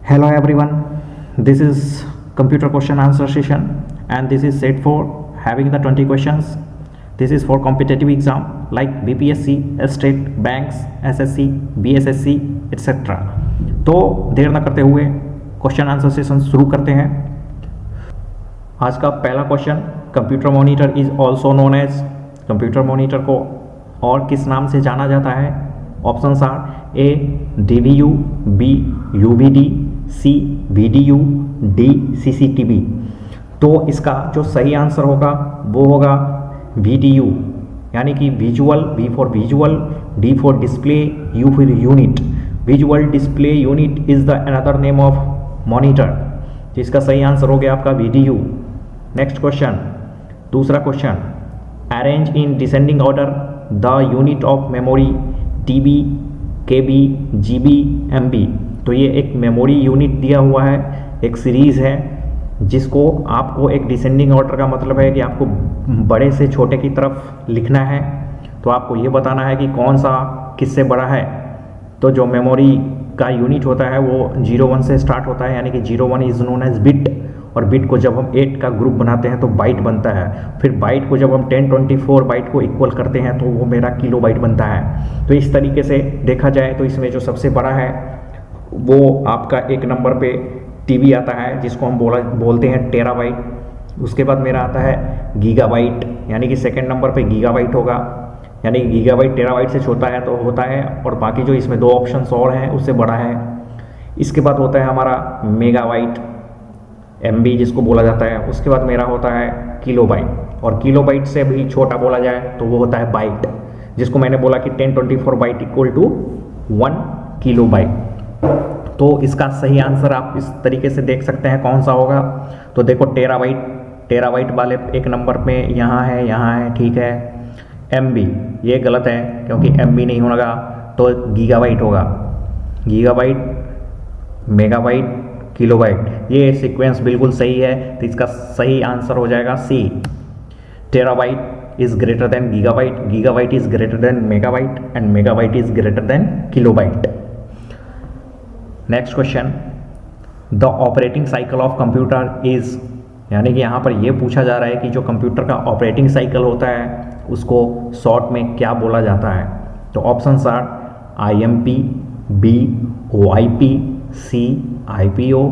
Hello everyone, this is computer question answer session and this is set for having the 20 questions. This is for competitive exam like BPSC, state, banks, SSC, BSSC etc. तो देर न करते हुए question answer session शुरू करते हैं। आज का पहला question, computer monitor is also known as, computer monitor को और किस नाम से जाना जाता है? Options are A DVU, B UVD, C VDU, D CCTV। तो इसका जो सही आंसर होगा वो होगा VDU, यानी कि visual, V for visual, D for display, U for unit. Visual display unit is the another name of monitor. तो इसका सही आंसर हो गया आपका VDU। नेक्स्ट क्वेश्चन, दूसरा question, arrange in descending order the unit of memory TB, KB, GB, MB। तो ये एक मेमोरी यूनिट दिया हुआ है, एक सीरीज़ है जिसको आपको एक डिसेंडिंग ऑर्डर का मतलब है कि आपको बड़े से छोटे की तरफ लिखना है। तो आपको ये बताना है कि कौन सा किससे बड़ा है। तो जो मेमोरी का यूनिट होता है वो 01 से स्टार्ट होता है, यानी कि 01 इज़ नोन एज बिट, और बिट को जब हम 8 का ग्रुप बनाते हैं तो बाइट बनता है। फिर बाइट को जब हम 1024 बाइट को इक्वल करते हैं तो वो मेरा किलो बाइट बनता है। तो इस तरीके से देखा जाए तो इसमें जो सबसे बड़ा है वो आपका एक नंबर पे TB आता है, जिसको हम बोलते हैं टेराबाइट। उसके बाद मेरा आता है गीगाबाइट, यानी कि सेकेंड नंबर पे गीगाबाइट होगा, यानी गीगाबाइट टेराबाइट से छोटा है तो होता है, और बाकी जो इसमें दो ऑप्शंस और हैं उससे बड़ा है। इसके बाद होता है हमारा मेगाबाइट, MB जिसको बोला जाता है। उसके बाद मेरा होता है किलोबाइट, और किलोबाइट से भी छोटा बोला जाए तो वो होता है बाइट, जिसको मैंने बोला कि 1024 बाइट इक्वल टू 1 किलोबाइट। तो इसका सही आंसर आप इस तरीके से देख सकते हैं कौन सा होगा। तो देखो टेराबाइट वाले एक नंबर में यहाँ है, ठीक है। MB ये गलत है क्योंकि MB नहीं होगा, तो गीगाबाइट होगा। गीगाबाइट, मेगाबाइट, किलोबाइट, ये सीक्वेंस बिल्कुल सही है। तो इसका सही आंसर हो जाएगा C, terabyte is greater than gigabyte, gigabyte is greater than megabyte, and megabyte is greater than kilobyte. Next question, the operating cycle of computer is, यानी कि यहाँ पर यह पूछा जा रहा है कि जो कंप्यूटर का ऑपरेटिंग साइकिल होता है उसको शॉर्ट में क्या बोला जाता है? तो options are IMP, B OIP, C IPO,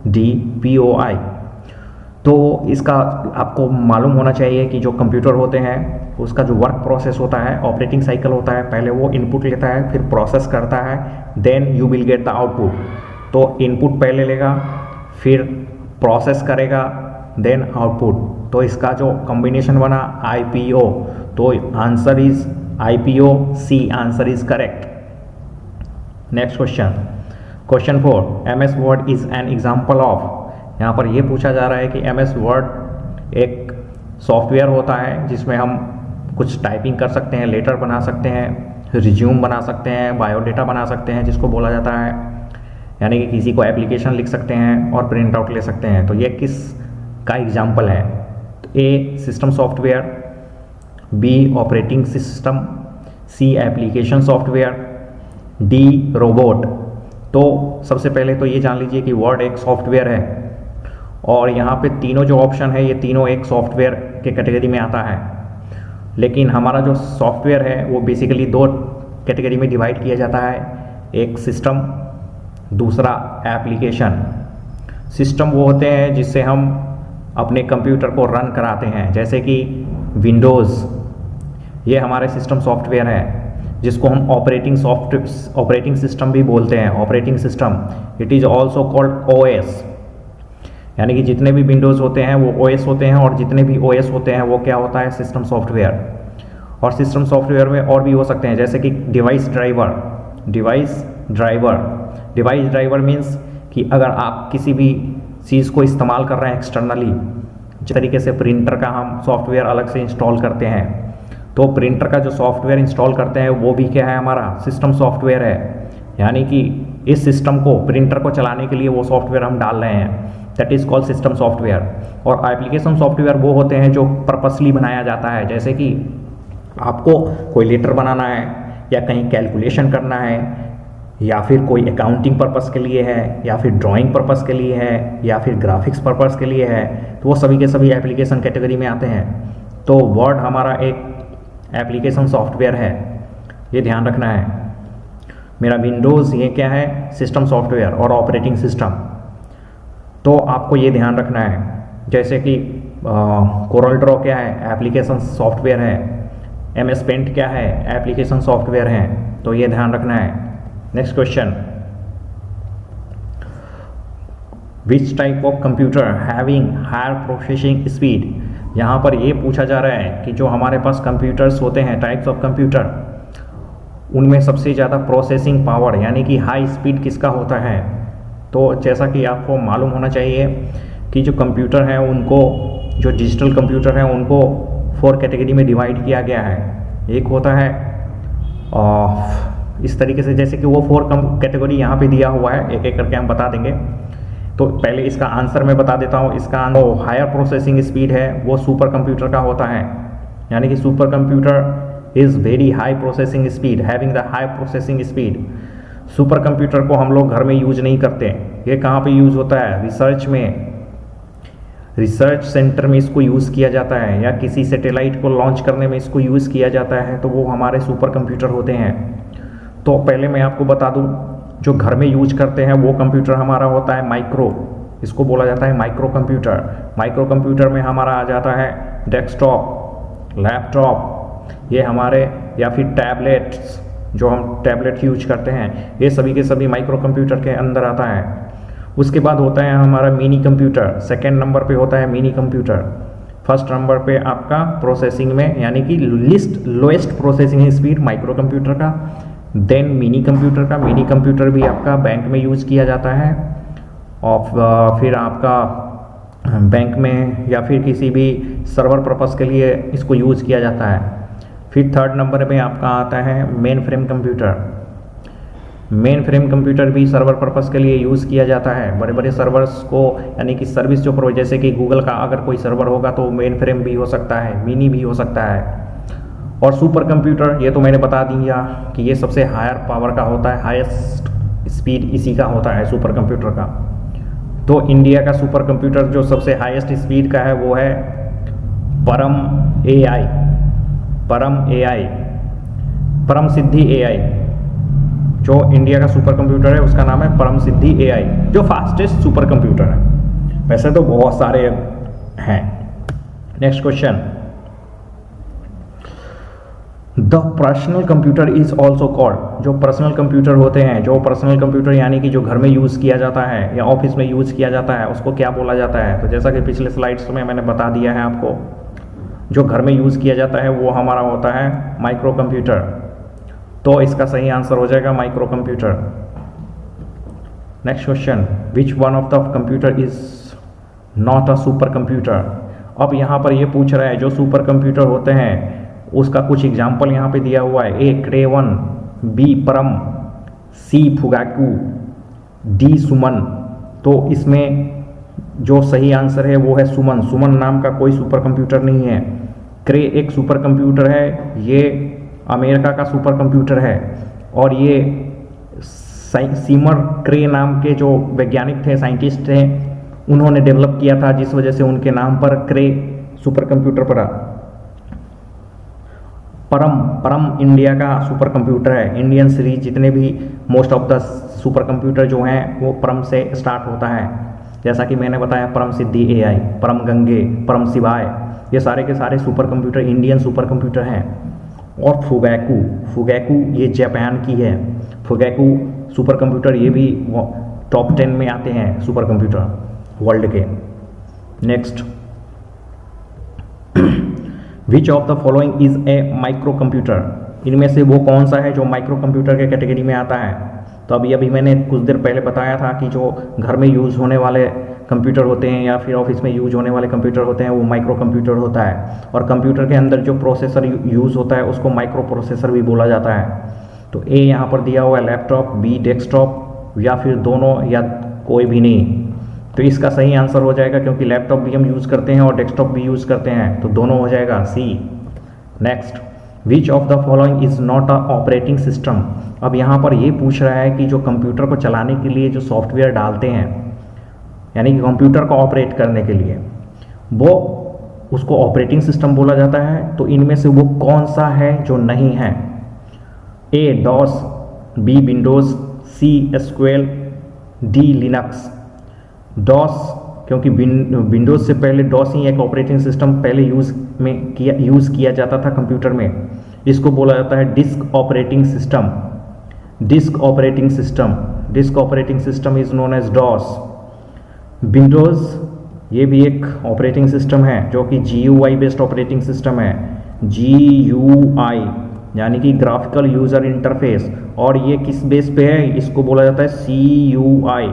D POI। तो इसका आपको मालूम होना चाहिए कि जो कंप्यूटर होते हैं उसका जो वर्क प्रोसेस होता है, ऑपरेटिंग साइकिल होता है, पहले वो इनपुट लेता है, फिर प्रोसेस करता है, then you will get the output. तो इनपुट पहले लेगा, फिर प्रोसेस करेगा, देन आउटपुट। तो इसका जो कॉम्बिनेशन बना IPO, तो answer is IPO, C answer is correct. Next question, question 4, MS word is an example of. यहाँ पर यह पूछा जा रहा है कि MS वर्ड एक सॉफ्टवेयर होता है जिसमें हम कुछ टाइपिंग कर सकते हैं, लेटर बना सकते हैं, रिज्यूम बना सकते हैं, बायोडेटा बना सकते हैं जिसको बोला जाता है, यानी कि किसी को एप्लीकेशन लिख सकते हैं और प्रिंट आउट ले सकते हैं। तो ये किस का एग्जाम्पल है? तो A system software, B operating system, C application software, D robot. तो सबसे पहले तो ये जान लीजिए कि वर्ड एक सॉफ्टवेयर है, और यहाँ पे तीनों जो ऑप्शन है ये तीनों एक सॉफ्टवेयर के कैटेगरी में आता है। लेकिन हमारा जो सॉफ्टवेयर है वो बेसिकली दो कैटेगरी में डिवाइड किया जाता है, एक सिस्टम, दूसरा एप्लीकेशन। सिस्टम वो होते हैं जिससे हम अपने कंप्यूटर को रन कराते हैं, जैसे कि विंडोज़, ये हमारे सिस्टम सॉफ्टवेयर है जिसको हम ऑपरेटिंग सिस्टम भी बोलते हैं। Operating system, it is also called OS, यानी कि जितने भी विंडोज़ होते हैं वो OS होते हैं, और जितने भी OS होते हैं वो क्या होता है? System software. और सिस्टम सॉफ्टवेयर में और भी हो सकते हैं, जैसे कि device driver. Device driver means कि अगर आप किसी भी चीज़ को इस्तेमाल कर रहे हैं एक्सटर्नली, जिस तरीके से प्रिंटर का हम सॉफ्टवेयर अलग से इंस्टॉल करते हैं, तो प्रिंटर का जो सॉफ्टवेयर इंस्टॉल करते हैं वो भी क्या है? हमारा सिस्टम सॉफ्टवेयर है। यानी कि इस सिस्टम को, प्रिंटर को चलाने के लिए वो सॉफ्टवेयर हम डाल रहे हैं, that is called system software. और एप्लीकेशन सॉफ्टवेयर वो होते हैं जो पर्पसली बनाया जाता है, जैसे कि आपको कोई लेटर बनाना है या कहीं कैलकुलेशन करना है या फिर कोई अकाउंटिंग पर्पस के लिए है, या फिर ड्राइंग पर्पस के लिए है, या फिर ग्राफिक्स पर्पस के लिए है, तो वो सभी के सभी एप्लीकेशन कैटेगरी में आते हैं। तो वर्ड हमारा एक एप्लीकेशन सॉफ्टवेयर है, ये ध्यान रखना है। मेरा विंडोज़ ये क्या है, सिस्टम सॉफ्टवेयर और ऑपरेटिंग सिस्टम, तो आपको ये ध्यान रखना है। जैसे कि कोरल ड्रॉ क्या है, एप्लीकेशन सॉफ्टवेयर है, MS पेंट क्या है, एप्लीकेशन सॉफ्टवेयर है, तो ये ध्यान रखना है। Next question, which type of computer having higher processing speed. यहाँ पर ये पूछा जा रहा है कि जो हमारे पास कंप्यूटर्स होते हैं, टाइप्स ऑफ कंप्यूटर, उनमें सबसे ज़्यादा प्रोसेसिंग पावर यानी कि हाई स्पीड किसका होता है। तो जैसा कि आपको मालूम होना चाहिए कि जो कंप्यूटर हैं उनको, जो डिजिटल कंप्यूटर हैं उनको 4 कैटेगरी में डिवाइड किया गया है। एक होता है इस तरीके से, जैसे कि वो 4 कैटेगरी यहाँ पे दिया हुआ है, एक एक करके हम बता देंगे। तो पहले इसका आंसर मैं बता देता हूँ। इसका आंसर हायर प्रोसेसिंग स्पीड है, वो सुपर कंप्यूटर का होता है, यानी कि super computer is very high processing speed, having the high processing speed. Super computer को हम लोग घर में यूज नहीं करते। ये कहाँ पे यूज़ होता है, रिसर्च में, रिसर्च सेंटर में इसको यूज़ किया जाता है, या किसी सैटेलाइट को लॉन्च करने में इसको यूज़ किया जाता है, तो वो हमारे सुपर कंप्यूटर होते हैं। तो पहले मैं आपको बता दूं, जो घर में यूज करते हैं वो कंप्यूटर हमारा होता है माइक्रो, इसको बोला जाता है माइक्रो कंप्यूटर। माइक्रो कंप्यूटर में हमारा आ जाता है डेस्कटॉप, लैपटॉप, ये हमारे, या फिर टैबलेट्स, जो हम टैबलेट यूज करते हैं, ये सभी के सभी माइक्रो कंप्यूटर के अंदर आता है। उसके बाद होता है हमारा मिनी कंप्यूटर, सेकेंड नंबर पे होता है मिनी कंप्यूटर। फर्स्ट नंबर पे आपका प्रोसेसिंग में, यानी कि lowest processing speed micro computer का, देन मिनी कंप्यूटर का। मिनी कंप्यूटर भी आपका बैंक में यूज़ किया जाता है, और फिर आपका बैंक में या फिर किसी भी सर्वर पर्पस के लिए इसको यूज़ किया जाता है। फिर थर्ड नंबर पे आपका आता है main frame computer. Main frame computer भी सर्वर पर्पस के लिए यूज़ किया जाता है, बड़े बड़े सर्वर्स को, यानी कि सर्विस जो प्रोवाइड, जैसे कि गूगल का अगर कोई सर्वर होगा तो मेन फ्रेम भी हो सकता है, मिनी भी हो सकता है। और सुपर कंप्यूटर, ये तो मैंने बता दिया कि ये सबसे हायर पावर का होता है, हाईएस्ट स्पीड इसी का होता है सुपर कंप्यूटर का। तो इंडिया का सुपर कंप्यूटर जो सबसे हाईएस्ट स्पीड का है वो है परम AI, परम सिद्धि AI। जो इंडिया का सुपर कंप्यूटर है उसका नाम है परम सिद्धि AI, जो फास्टेस्ट सुपर कंप्यूटर है। वैसे तो बहुत सारे हैं। Next question, the personal computer is also called. जो पर्सनल कंप्यूटर होते हैं, जो पर्सनल कंप्यूटर यानी कि जो घर में यूज़ किया जाता है या ऑफिस में यूज़ किया जाता है, उसको क्या बोला जाता है। तो जैसा कि पिछले स्लाइड्स में मैंने बता दिया है आपको, जो घर में यूज़ किया जाता है वो हमारा होता है माइक्रो कंप्यूटर। तो इसका सही आंसर हो जाएगा micro computer. Next question, which one of the computer is not a super computer. अब यहाँ पर ये पूछ रहा है जो सुपर कंप्यूटर होते हैं उसका कुछ एग्जाम्पल यहाँ पे दिया हुआ है। ए क्रेवन, बी परम, सी फुगाकू, डी सुमन। तो इसमें जो सही आंसर है वो है सुमन। सुमन नाम का कोई सुपर कंप्यूटर नहीं है। क्रे एक सुपर कंप्यूटर है, ये अमेरिका का सुपर कंप्यूटर है, और ये सीमर क्रे नाम के जो वैज्ञानिक थे, साइंटिस्ट थे, उन्होंने डेवलप किया था, जिस वजह से उनके नाम पर क्रे सुपर कंप्यूटर पड़ा। परम इंडिया का सुपर कंप्यूटर है। इंडियन सीरीज जितने भी most of the super computer जो हैं वो परम से स्टार्ट होता है। जैसा कि मैंने बताया परम सिद्धि AI, परम गंगे, परम शिवाय, ये सारे के सारे super computer Indian super computer हैं। और फुगैकू ये जापान की है। फुगैकू सुपर कंप्यूटर, ये भी टॉप 10 में आते हैं सुपर कंप्यूटर वर्ल्ड के। Next, which of the following is a micro computer. इनमें से वो कौन सा है जो माइक्रो कंप्यूटर के कैटेगरी में आता है। तो अभी मैंने कुछ देर पहले बताया था कि जो घर में यूज़ होने वाले कंप्यूटर होते हैं या फिर ऑफिस में यूज होने वाले कंप्यूटर होते हैं वो माइक्रो कंप्यूटर होता है। और कंप्यूटर के अंदर जो प्रोसेसर यूज़ होता है उसको माइक्रो प्रोसेसर भी बोला जाता है। तो ए यहाँ पर दिया हुआ है लैपटॉप, बी डेस्कटॉप, या फिर दोनों, या कोई भी नहीं। तो इसका सही आंसर हो जाएगा, क्योंकि लैपटॉप भी हम यूज़ करते हैं और डेस्कटॉप भी यूज़ करते हैं, तो दोनों हो जाएगा C. Next, which of the following is not a operating system. अब यहाँ पर ये पूछ रहा है कि जो कंप्यूटर को चलाने के लिए जो सॉफ्टवेयर डालते हैं, यानी कि कंप्यूटर को ऑपरेट करने के लिए, वो उसको ऑपरेटिंग सिस्टम बोला जाता है। तो इनमें से वो कौन सा है जो नहीं है? ए डॉस, बी विंडोज़, सी एसक्यूएल, डी लिनक्स। डॉस, क्योंकि विंडोज़ से पहले डॉस ही एक ऑपरेटिंग सिस्टम पहले यूज़ किया जाता था कंप्यूटर में। इसको बोला जाता है disk operating system. Disk operating system, disk operating system is known as DOS. Windows ये भी एक ऑपरेटिंग सिस्टम है जो कि GUI बेस्ड ऑपरेटिंग सिस्टम है। GUI यानी कि ग्राफिकल यूज़र इंटरफेस, और ये किस बेस पे है? इसको बोला जाता है CUI,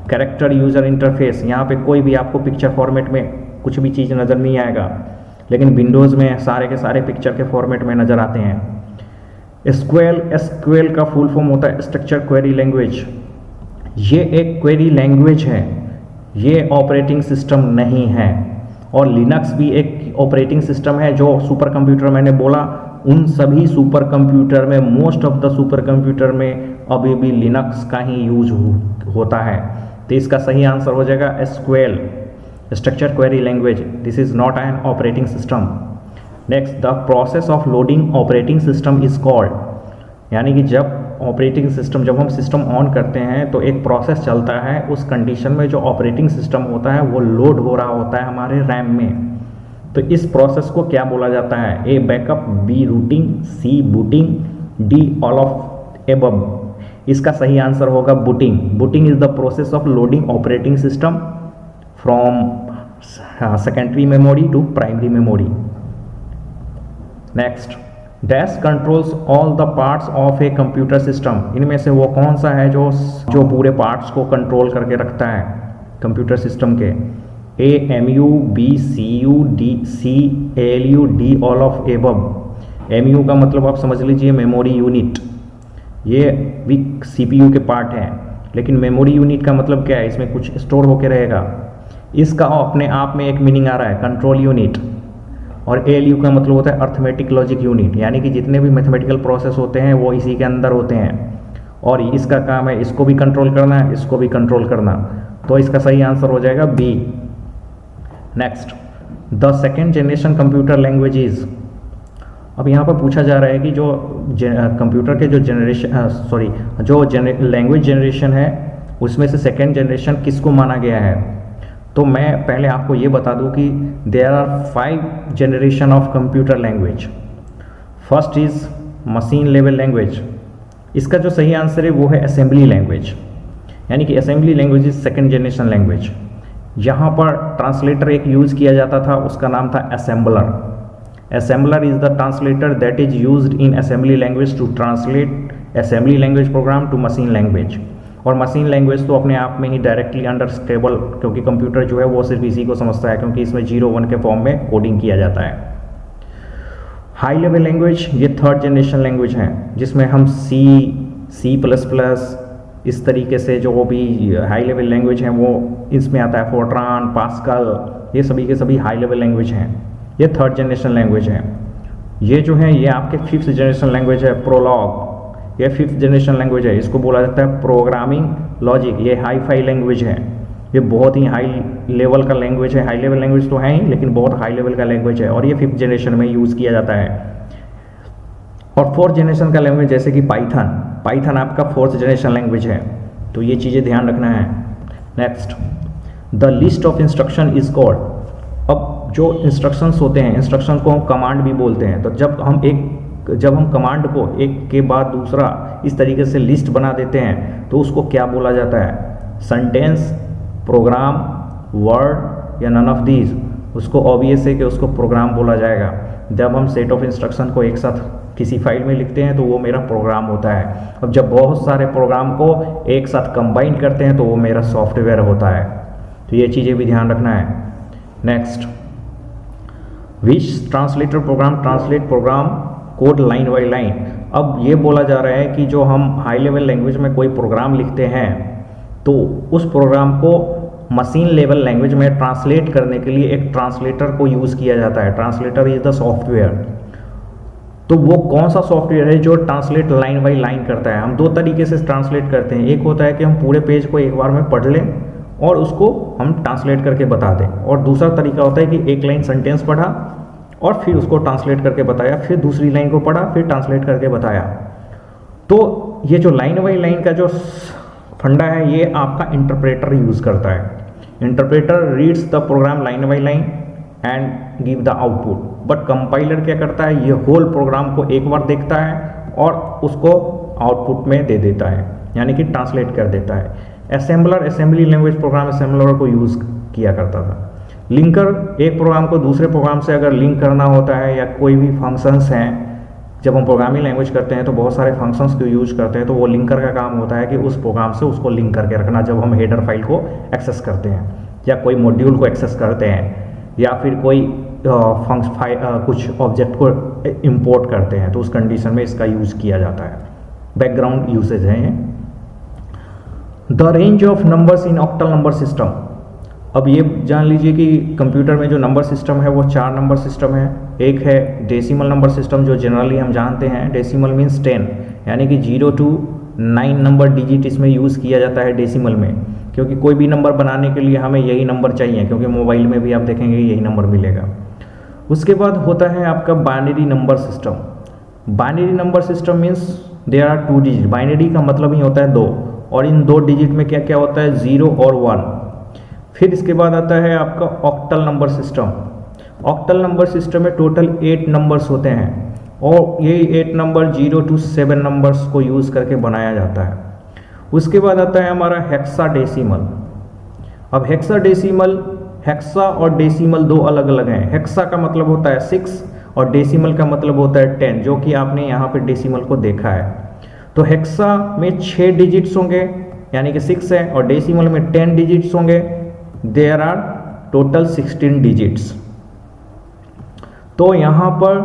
कैरेक्टर यूज़र इंटरफेस। यहाँ पे कोई भी आपको पिक्चर फॉर्मेट में कुछ भी चीज़ नज़र नहीं आएगा, लेकिन विंडोज़ में सारे के सारे पिक्चर के फॉर्मेट में नज़र आते हैं। SQL का फुल फॉर्म होता है स्ट्रक्चर क्वेरी लैंग्वेज। ये एक क्वेरी लैंग्वेज है, ये ऑपरेटिंग सिस्टम नहीं है। और लिनक्स भी एक ऑपरेटिंग सिस्टम है। जो सुपर कंप्यूटर मैंने बोला, उन सभी सुपर कंप्यूटर में, most of the super computer में अभी भी लिनक्स का ही यूज होता है। तो इसका सही आंसर हो जाएगा SQL, structure query language. This is not an operating system. Next, the process of loading operating system is called, यानी कि जब हम सिस्टम ऑन करते हैं तो एक प्रोसेस चलता है। उस कंडीशन में जो ऑपरेटिंग सिस्टम होता है वो लोड हो रहा होता है हमारे रैम में। तो इस प्रोसेस को क्या बोला जाता है? A backup, B routing, C booting, D all of above. इसका सही आंसर होगा booting. Booting is the process of loading operating system from secondary memory to primary memory. Next, dash controls all the parts of a computer system. इनमें से वो कौन सा है जो पूरे पार्ट्स को कंट्रोल करके रखता है कंप्यूटर सिस्टम के? ए MU, B CU, D C ALU, D all of above. MU का मतलब आप समझ लीजिए मेमोरी यूनिट, ये भी CPU के पार्ट है। लेकिन मेमोरी यूनिट का मतलब क्या है? इसमें कुछ स्टोर होके रहेगा। इसका अपने आप में एक मीनिंग आ रहा है, कंट्रोल यूनिट। और ALU का मतलब होता है अर्थमेटिक लॉजिक यूनिट, यानी कि जितने भी मैथमेटिकल प्रोसेस होते हैं वो इसी के अंदर होते हैं। और इसका काम है इसको भी कंट्रोल करना है, इसको भी कंट्रोल करना। तो इसका सही आंसर हो जाएगा B। Next, the second generation computer language is. अब यहाँ पर पूछा जा रहा है कि जो कंप्यूटर के जो लैंग्वेज जनरेशन है उसमें से सेकेंड जनरेशन किसको माना गया है? तो मैं पहले आपको ये बता दूं कि there are 5 generation of computer language. First is machine level language. इसका जो सही आंसर है वो है असेंबली लैंग्वेज, यानी कि assembly language is second generation language. यहाँ पर ट्रांसलेटर एक यूज़ किया जाता था, उसका नाम था assembler. Assembler is the translator that is used in assembly language to translate assembly language program to machine language. और मशीन लैंग्वेज तो अपने आप में ही डायरेक्टली अंडरस्टैंडेबल, क्योंकि कंप्यूटर जो है वो सिर्फ इसी को समझता है, क्योंकि इसमें 0-1 के फॉर्म में कोडिंग किया जाता है। हाई लेवल लैंग्वेज ये थर्ड जनरेशन लैंग्वेज है, जिसमें हम C++, इस तरीके से जो भी हाई लेवल लैंग्वेज हैं वो इसमें आता है। फोर्ट्रान, पास्कल, ये सभी के सभी हाई लेवल लैंग्वेज हैं। ये थर्ड जनरेशन लैंग्वेज है। ये जो है ये आपके फिफ्थ जनरेशन लैंग्वेज है, प्रोलॉग। ये फिफ्थ जनरेशन लैंग्वेज है, इसको बोला जाता है प्रोग्रामिंग लॉजिक। ये हाई फाई लैंग्वेज है, ये बहुत ही हाई लेवल का लैंग्वेज है। हाई लेवल लैंग्वेज तो है ही, लेकिन बहुत हाई लेवल का लैंग्वेज है, और ये फिफ्थ जनरेशन में यूज़ किया जाता है। और फोर्थ जनरेशन का लैंग्वेज जैसे कि पाइथन आपका फोर्थ जनरेशन लैंग्वेज है। तो ये चीज़ें ध्यान रखना है। Next, the list of instruction is called. अब जो इंस्ट्रक्शंस होते हैं, इंस्ट्रक्शन को हम कमांड भी बोलते हैं। तो जब हम कमांड को एक के बाद दूसरा इस तरीके से लिस्ट बना देते हैं तो उसको क्या बोला जाता है? सेंटेंस, प्रोग्राम, वर्ड या नन ऑफ दीज? उसको ऑब्वियस है कि उसको प्रोग्राम बोला जाएगा। जब हम सेट ऑफ इंस्ट्रक्शन को एक साथ किसी फाइल में लिखते हैं तो वो मेरा प्रोग्राम होता है। अब जब बहुत सारे प्रोग्राम को एक साथ कंबाइन करते हैं तो वो मेरा सॉफ्टवेयर होता है। तो ये चीज़ें भी ध्यान रखना है। Next, which translator program translate program code line by line. अब ये बोला जा रहा है कि जो हम हाई लेवल लैंग्वेज में कोई प्रोग्राम लिखते हैं तो उस प्रोग्राम को मशीन लेवल लैंग्वेज में ट्रांसलेट करने के लिए एक ट्रांसलेटर को यूज़ किया जाता है। Translator is the software. तो वो कौन सा सॉफ्टवेयर है जो ट्रांसलेट लाइन बाय लाइन करता है। हम दो तरीके से ट्रांसलेट करते हैं, एक होता है कि हम पूरे पेज को एक बार में पढ़ लें और उसको हम ट्रांसलेट करके बता दें, और दूसरा तरीका होता है कि एक लाइन सेंटेंस पढ़ा और फिर उसको ट्रांसलेट करके बताया, फिर दूसरी लाइन को पढ़ा फिर ट्रांसलेट करके बताया। तो ये जो लाइन बाय लाइन का जो फंडा है ये आपका इंटरप्रेटर यूज़ करता है। Interpreter reads the program line by line and give the output, but compiler क्या करता है, ये होल प्रोग्राम को एक बार देखता है और उसको आउटपुट में दे देता है, यानी कि ट्रांसलेट कर देता है। Assembler assembly language programme assembler को यूज़ किया करता था। लिंकर एक प्रोग्राम को दूसरे प्रोग्राम से अगर लिंक करना होता है, या कोई भी फंक्शंस हैं, जब हम प्रोग्रामिंग लैंग्वेज करते हैं तो बहुत सारे फंक्शंस को यूज करते हैं, तो वो लिंकर का काम होता है कि उस प्रोग्राम से उसको लिंक करके रखना जब हम हेडर फाइल को एक्सेस करते हैं, या कोई मॉड्यूल को एक्सेस करते हैं, या फिर कोई कुछ ऑब्जेक्ट को इंपोर्ट करते हैं, तो उस कंडीशन में इसका यूज किया जाता है। बैकग्राउंड यूसेज है ये। The range of numbers in octal number system. अब ये जान लीजिए कि कंप्यूटर में जो नंबर सिस्टम है वो 4 नंबर सिस्टम है। एक है डेसिमल नंबर सिस्टम, जो जनरली हम जानते हैं डेसिमल मीन्स 10, यानी कि 0 to 9 नंबर डिजिट इसमें यूज़ किया जाता है डेसिमल में, क्योंकि कोई भी नंबर बनाने के लिए हमें यही नंबर चाहिए, क्योंकि मोबाइल में भी आप देखेंगे यही नंबर मिलेगा। उसके बाद होता है आपका binary number system. Binary number system means there are 2 digit. Binary का मतलब ही होता है 2, और इन 2 डिजिट में क्या क्या होता है, 0 और 1। फिर इसके बाद आता है आपका octal number system. Octal number system में टोटल 8 नंबर्स होते हैं, और ये 8 नंबर 0 to 7 नंबर्स को यूज़ करके बनाया जाता है। उसके बाद आता है हमारा हेक्साडेसिमल। अब हेक्साडेसिमल, हेक्सा और डेसिमल 2 अलग अलग हैं। हेक्सा का मतलब होता है 6 और डेसिमल का मतलब होता है 10, जो कि आपने यहाँ पे डेसिमल को देखा है। तो हेक्सा में 6 डिजिट्स होंगे, यानी कि 6 है, और डेसिमल में 10 डिजिट्स होंगे। There are total 16 digits. तो यहाँ पर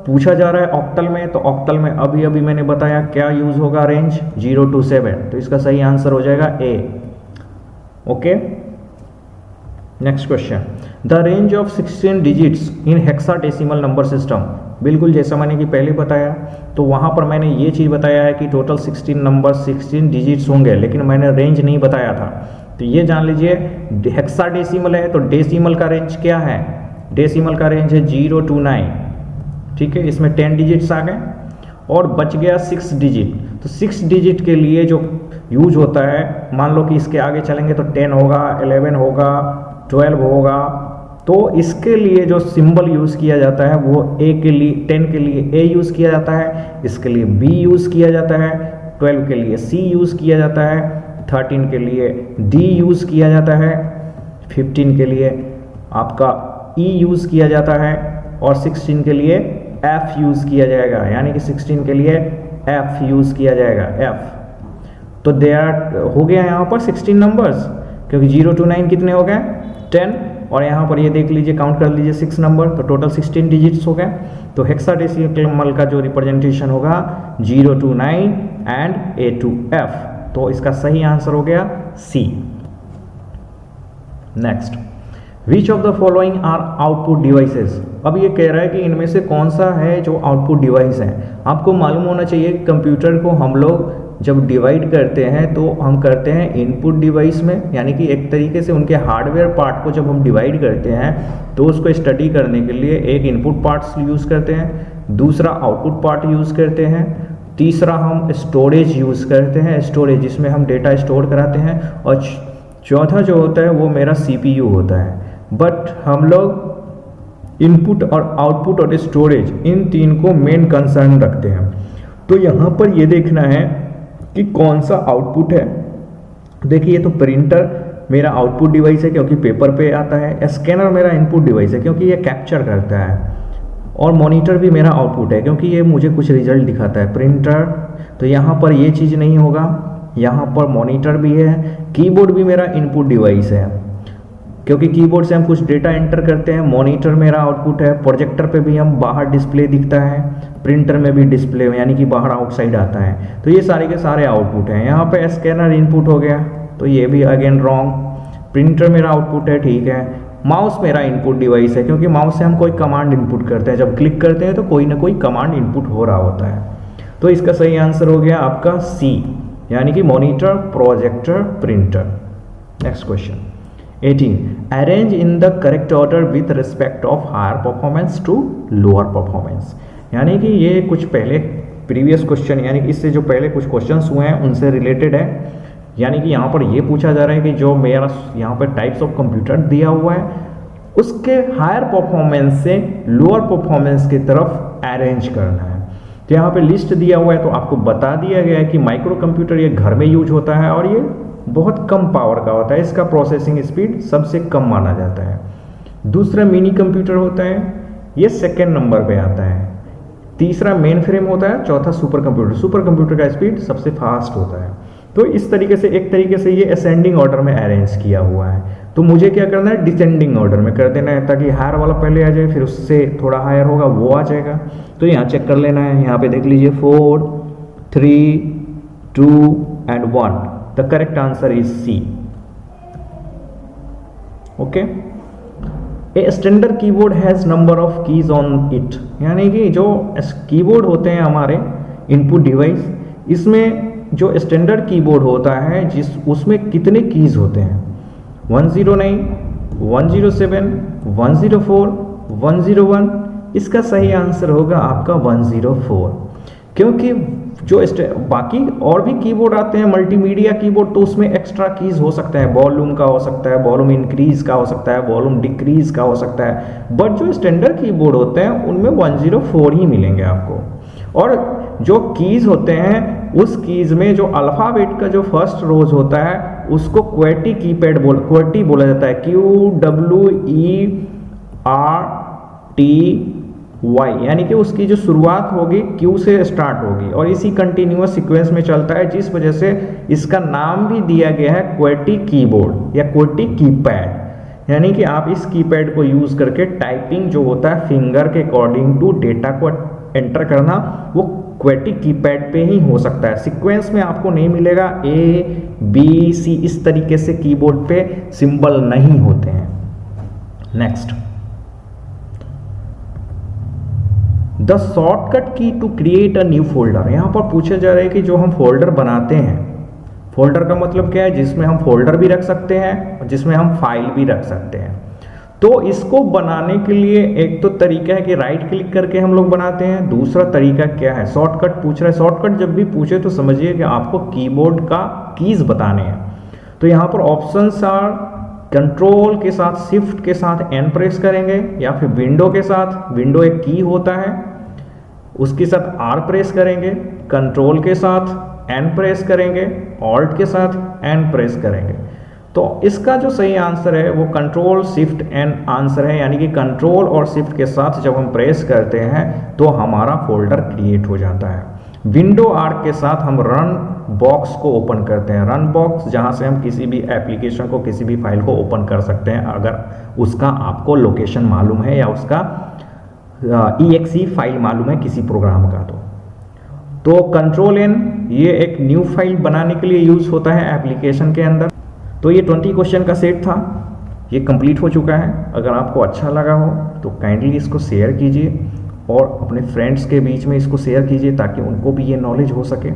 पूछा जा रहा है ऑक्टल में, तो ऑक्टल में अभी अभी मैंने बताया क्या यूज होगा, रेंज 0 to 7, तो इसका सही आंसर हो जाएगा A. Okay, next question. The range of 16 digits in hexadecimal number system. बिल्कुल जैसा मैंने कि पहले बताया, तो वहाँ पर मैंने ये चीज़ बताया है कि टोटल 16 नंबर 16 डिजिट्स होंगे, लेकिन मैंने रेंज नहीं बताया था। तो ये जान लीजिए हेक्साडेसिमल है तो डेसिमल का रेंज क्या है, डेसिमल का रेंज है 0 to 9, ठीक है। इसमें 10 डिजिट्स आ गए और बच गया 6 डिजिट। तो 6 डिजिट के लिए जो यूज होता है, मान लो कि इसके आगे चलेंगे तो 10 होगा, 11 होगा, 12 होगा, तो इसके लिए जो सिंबल यूज़ किया जाता है वो ए के लिए, 10 के लिए ए यूज़ किया जाता है, इसके लिए बी यूज़ किया जाता है, 12 के लिए सी यूज़ किया जाता है, 13 के लिए डी यूज़ किया जाता है, 15 के लिए आपका ई यूज़ किया जाता है, और 16 के लिए एफ यूज़ किया जाएगा, यानी कि 16 के लिए एफ यूज़ किया जाएगा, एफ। तो देयर हो गया यहाँ पर 16 नंबर्स, क्योंकि 0 to 9 कितने हो गए, 10, और यहाँ पर ये देख लीजिए, काउंट कर लीजिए 6 नंबर, तो टोटल 16 डिजिट्स हो गए। तो हेक्साडेसिमल का जो रिप्रेजेंटेशन होगा 0 to 9 and A to F, तो इसका सही आंसर हो गया C. Next, which of the following are output devices. अब ये कह रहा है कि इनमें से कौन सा है जो आउटपुट डिवाइस है। आपको मालूम होना चाहिए कि कंप्यूटर को हम लोग जब डिवाइड करते हैं तो हम करते हैं इनपुट डिवाइस में, यानी कि एक तरीके से उनके हार्डवेयर पार्ट को जब हम डिवाइड करते हैं तो उसको स्टडी करने के लिए एक इनपुट पार्ट्स यूज़ करते हैं, दूसरा आउटपुट पार्ट यूज़ करते हैं, तीसरा हम स्टोरेज यूज़ करते हैं, स्टोरेज जिसमें हम डेटा स्टोर कराते हैं, और चौथा जो होता है वो मेरा CPU होता है। बट हम लोग इनपुट और आउटपुट और स्टोरेज इन 3 को मेन कंसर्न रखते हैं। तो यहाँ पर ये देखना है कि कौन सा आउटपुट है। देखिए, तो प्रिंटर मेरा आउटपुट डिवाइस है क्योंकि पेपर पे आता है, स्कैनर मेरा इनपुट डिवाइस है क्योंकि ये कैप्चर करता है, और मॉनिटर भी मेरा आउटपुट है क्योंकि ये मुझे कुछ रिजल्ट दिखाता है। प्रिंटर, तो यहाँ पर ये चीज़ नहीं होगा, यहाँ पर मॉनिटर भी है, कीबोर्ड भी मेरा इनपुट डिवाइस है क्योंकि कीबोर्ड से हम कुछ डेटा एंटर करते हैं, मॉनिटर मेरा आउटपुट है, प्रोजेक्टर पे भी हम बाहर डिस्प्ले दिखता है, प्रिंटर में भी डिस्प्ले यानी कि बाहर आउटसाइड आता है, तो ये सारे के सारे आउटपुट हैं। यहाँ पे स्कैनर इनपुट हो गया, तो ये भी अगेन रॉन्ग। प्रिंटर मेरा आउटपुट है, ठीक है, माउस मेरा इनपुट डिवाइस है, क्योंकि माउस से हम कोई कमांड इनपुट करते हैं, जब क्लिक करते हैं तो कोई ना कोई कमांड इनपुट हो रहा होता है। तो इसका सही आंसर हो गया आपका सी, यानी कि monitor, projector, printer. Next question 18, arrange in the correct order with respect of higher performance to lower performance. यानी कि ये कुछ पहले प्रीवियस क्वेश्चन, यानी कि इससे जो पहले कुछ क्वेश्चंस हुए हैं उनसे रिलेटेड है। यानी कि यहाँ पर ये पूछा जा रहा है कि जो मेरा यहाँ पर टाइप्स ऑफ कंप्यूटर दिया हुआ है उसके हायर परफॉर्मेंस से लोअर परफॉर्मेंस की तरफ अरेंज करना है। तो यहाँ पे लिस्ट दिया हुआ है, तो आपको बता दिया गया है कि माइक्रो कंप्यूटर ये घर में यूज होता है और ये बहुत कम पावर का होता है, इसका प्रोसेसिंग स्पीड सबसे कम माना जाता है। दूसरा मिनी कंप्यूटर होता है, ये सेकेंड नंबर पे आता है। तीसरा मेन फ्रेम होता है। चौथा सुपर कंप्यूटर, सुपर कंप्यूटर का स्पीड सबसे फास्ट होता है। तो इस तरीके से एक तरीके से ये असेंडिंग ऑर्डर में अरेंज किया हुआ है। तो मुझे क्या करना है, डिसेंडिंग ऑर्डर में कर देना है, ताकि हायर वाला पहले आ जाए, फिर उससे थोड़ा हायर होगा वो आ जाएगा। तो यहाँ चेक कर लेना है, यहाँ पे देख लीजिए 4, 3, 2 and 1। The correct answer is C. Okay, a standard keyboard has number of keys on it. यानी कि जो कीबोर्ड होते हैं हमारे इनपुट डिवाइस, इसमें जो स्टैंडर्ड कीबोर्ड होता है उसमें कितने कीज होते हैं, 109, 107, 104, 101। इसका सही आंसर होगा आपका 104, क्योंकि जो बाकी और भी कीबोर्ड आते हैं मल्टीमीडिया कीबोर्ड, तो उसमें एक्स्ट्रा कीज हो सकते हैं, वॉल्यूम का हो सकता है, वॉल्यूम इंक्रीज का हो सकता है, वॉल्यूम डिक्रीज का हो सकता है, बट जो स्टैंडर्ड कीबोर्ड होते हैं उनमें 104 ही मिलेंगे आपको। और जो कीज होते हैं उस कीज में जो अल्फाबेट का जो फर्स्ट रोज होता है उसको क्वेटी कीपैड क्वेटी बोला जाता है, QWERTY, यानी कि उसकी जो शुरुआत होगी Q से स्टार्ट होगी और इसी कंटिन्यूअस सीक्वेंस में चलता है, जिस वजह से इसका नाम भी दिया गया है क्वेटी कीबोर्ड या क्वेटी कीपैड। यानी कि आप इस कीपैड को यूज करके टाइपिंग जो होता है फिंगर के अकॉर्डिंग टू डेटा को एंटर करना, वो क्वेटी कीपैड पे ही हो सकता है। सीक्वेंस में आपको नहीं मिलेगा, A, B, C इस तरीके से कीबोर्ड पे सिंबल नहीं होते हैं। Next, the shortcut key to create a new folder. यहाँ पर पूछा जा रहा है कि जो हम फोल्डर बनाते हैं, फोल्डर का मतलब क्या है, जिसमें हम फोल्डर भी रख सकते हैं और जिसमें हम फाइल भी रख सकते हैं। तो इसको बनाने के लिए एक तो तरीका है कि राइट क्लिक करके हम लोग बनाते हैं, दूसरा तरीका क्या है, शॉर्टकट पूछ रहा है। शॉर्टकट जब भी पूछे तो समझिए कि आपको कीबोर्ड का कीज बताने हैं। तो यहाँ पर ऑप्शंस आर कंट्रोल के साथ शिफ्ट के साथ एन प्रेस करेंगे, या फिर विंडो के साथ, विंडो एक की होता है उसके साथ आर प्रेस करेंगे, कंट्रोल के साथ एन प्रेस करेंगे, ऑल्ट के साथ एन प्रेस करेंगे। तो इसका जो सही आंसर है वो कंट्रोल शिफ्ट एन आंसर है, यानी कि कंट्रोल और शिफ्ट के साथ जब हम प्रेस करते हैं तो हमारा फोल्डर क्रिएट हो जाता है। विंडो आर के साथ हम रन बॉक्स को ओपन करते हैं, रन बॉक्स जहां से हम किसी भी एप्लीकेशन को, किसी भी फाइल को ओपन कर सकते हैं अगर उसका आपको लोकेशन मालूम है या उसका EXE फाइल मालूम है किसी प्रोग्राम का। तो कंट्रोल एन ये एक न्यू फाइल बनाने के लिए यूज होता है एप्लीकेशन के अंदर। तो ये 20 क्वेश्चन का सेट था, ये कंप्लीट हो चुका है। अगर आपको अच्छा लगा हो तो काइंडली इसको शेयर कीजिए और अपने फ्रेंड्स के बीच में इसको शेयर कीजिए ताकि उनको भी ये नॉलेज हो सके।